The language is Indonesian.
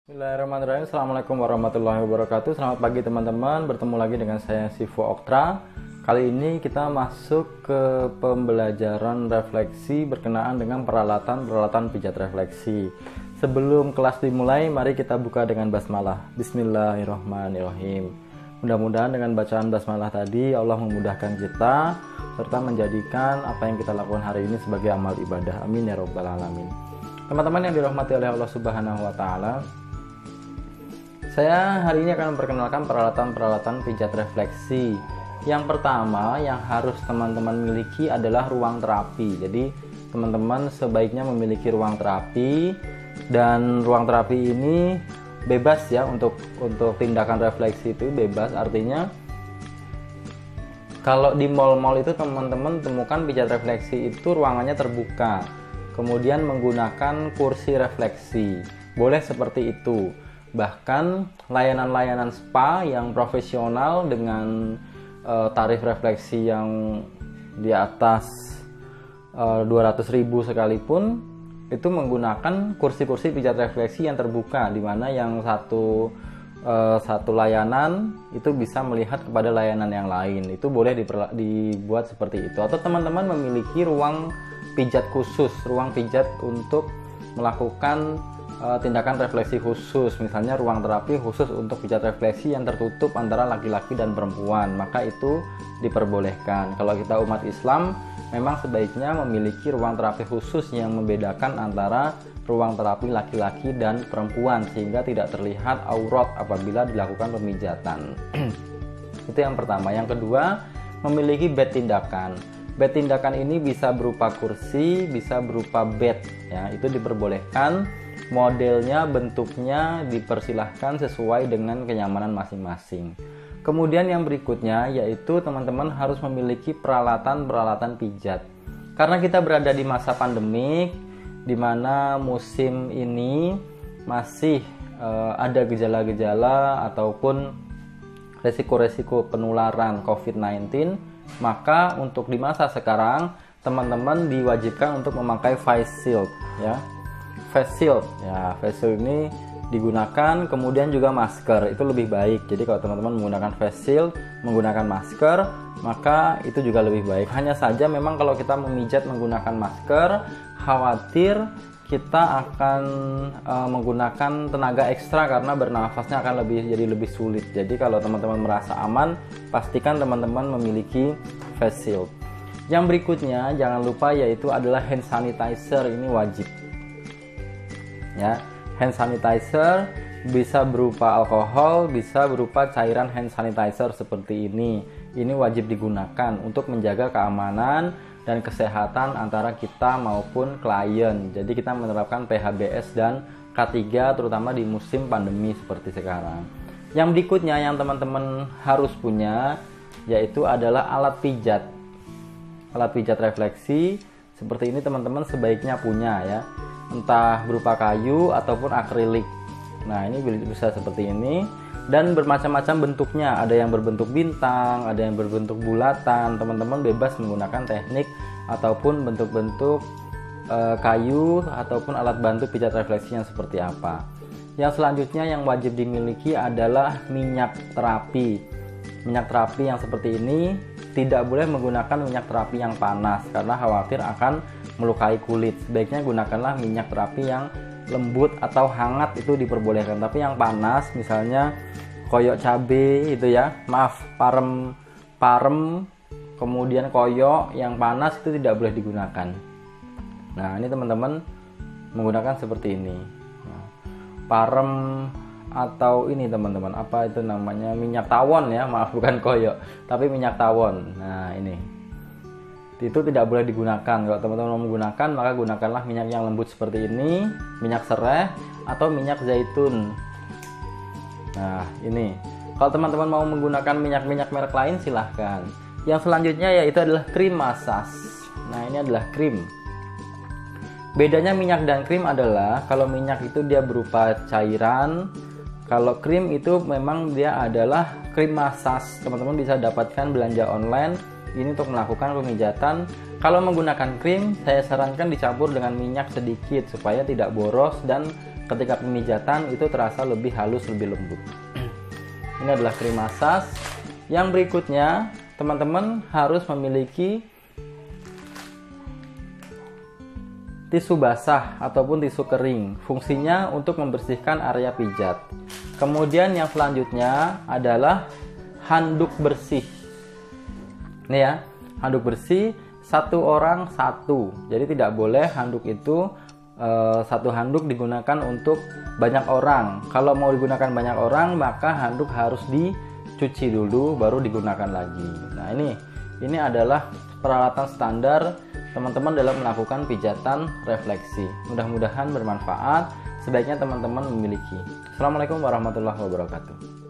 Bismillahirrahmanirrahim. Assalamualaikum warahmatullahi wabarakatuh. Selamat pagi teman-teman. Bertemu lagi dengan saya Sivo Oktra. Kali ini kita masuk ke pembelajaran refleksi berkenaan dengan peralatan pijat refleksi. Sebelum kelas dimulai, mari kita buka dengan basmalah. Bismillahirrahmanirrahim. Mudah-mudahan dengan bacaan basmalah tadi Allah memudahkan kita serta menjadikan apa yang kita lakukan hari ini sebagai amal ibadah. Amin ya rabbal alamin. Teman-teman yang dirahmati oleh Allah Subhanahu wa taala, saya hari ini akan memperkenalkan peralatan pijat refleksi. Yang pertama yang harus teman-teman miliki adalah ruang terapi. Jadi teman-teman sebaiknya memiliki ruang terapi, dan ruang terapi ini bebas ya, untuk tindakan refleksi itu bebas. Artinya kalau di mall-mall itu teman-teman temukan pijat refleksi itu ruangannya terbuka, kemudian menggunakan kursi refleksi. Boleh seperti itu. Bahkan layanan-layanan spa yang profesional dengan tarif refleksi yang di atas 200.000 sekalipun itu menggunakan kursi-kursi pijat refleksi yang terbuka, di mana yang satu layanan itu bisa melihat kepada layanan yang lain. Itu boleh dibuat seperti itu. Atau teman-teman memiliki ruang pijat khusus, ruang pijat untuk melakukan tindakan refleksi khusus, misalnya ruang terapi khusus untuk pijat refleksi yang tertutup antara laki-laki dan perempuan, maka itu diperbolehkan. Kalau kita umat Islam, memang sebaiknya memiliki ruang terapi khusus yang membedakan antara ruang terapi laki-laki dan perempuan, sehingga tidak terlihat aurat apabila dilakukan pemijatan. Itu yang pertama. Yang kedua, memiliki bed tindakan. Bed tindakan ini bisa berupa kursi, bisa berupa bed, ya, itu diperbolehkan. Modelnya, bentuknya dipersilahkan sesuai dengan kenyamanan masing-masing. Kemudian yang berikutnya yaitu teman-teman harus memiliki peralatan pijat. Karena kita berada di masa pandemik, di mana musim ini masih ada gejala-gejala ataupun resiko-resiko penularan COVID-19, maka untuk di masa sekarang teman-teman diwajibkan untuk memakai face shield, ya. Face shield ini digunakan, kemudian juga masker itu lebih baik. Jadi kalau teman-teman menggunakan face shield, menggunakan masker, maka itu juga lebih baik. Hanya saja memang kalau kita memijat menggunakan masker, khawatir kita akan menggunakan tenaga ekstra karena bernafasnya akan jadi lebih sulit. Jadi kalau teman-teman merasa aman, pastikan teman-teman memiliki face shield. Yang berikutnya jangan lupa yaitu adalah hand sanitizer. Ini wajib. Ya, hand sanitizer bisa berupa alkohol, bisa berupa cairan hand sanitizer seperti ini. Ini wajib digunakan untuk menjaga keamanan dan kesehatan antara kita maupun klien. Jadi kita menerapkan PHBS dan K3 terutama di musim pandemi seperti sekarang. Yang berikutnya yang teman-teman harus punya yaitu adalah alat pijat. Alat pijat refleksi seperti ini teman-teman sebaiknya punya, ya. Entah berupa kayu ataupun akrilik. Nah, ini bisa seperti ini dan bermacam-macam bentuknya. Ada yang berbentuk bintang, ada yang berbentuk bulatan. Teman-teman bebas menggunakan teknik ataupun bentuk-bentuk kayu ataupun alat bantu pijat refleksi yang seperti apa. Yang selanjutnya yang wajib dimiliki adalah minyak terapi. Minyak terapi yang seperti ini tidak boleh menggunakan minyak terapi yang panas karena khawatir akan melukai kulit. Sebaiknya gunakanlah minyak terapi yang lembut atau hangat, itu diperbolehkan. Tapi yang panas, misalnya koyok cabe itu ya, parem, kemudian koyok yang panas itu tidak boleh digunakan. Nah, ini teman-teman menggunakan seperti ini. Nah, parem atau ini teman-teman, apa itu namanya, minyak tawon ya, maaf bukan koyok, tapi minyak tawon. Nah, ini itu tidak boleh digunakan. Kalau teman-teman mau menggunakan, maka gunakanlah minyak yang lembut seperti ini, minyak serai atau minyak zaitun. Nah, ini kalau teman-teman mau menggunakan minyak merek lain silahkan. Yang selanjutnya yaitu adalah krim massage. Nah, ini adalah krim. Bedanya minyak dan krim adalah kalau minyak itu dia berupa cairan, kalau krim itu memang dia adalah krim massage. Teman-teman bisa dapatkan belanja online ini untuk melakukan pemijatan. Kalau menggunakan krim, saya sarankan dicampur dengan minyak sedikit supaya tidak boros dan ketika pemijatan itu terasa lebih halus, lebih lembut. Ini adalah krim massage. Yang berikutnya, teman-teman harus memiliki tisu basah ataupun tisu kering. Fungsinya untuk membersihkan area pijat. Kemudian yang selanjutnya adalah handuk bersih. Nih ya, handuk bersih, satu orang satu. Jadi tidak boleh handuk itu satu handuk digunakan untuk banyak orang. Kalau mau digunakan banyak orang, maka handuk harus dicuci dulu baru digunakan lagi. Nah, ini adalah peralatan standar teman-teman dalam melakukan pijatan refleksi. Mudah-mudahan bermanfaat. Sebaiknya teman-teman memiliki. Assalamualaikum warahmatullahi wabarakatuh.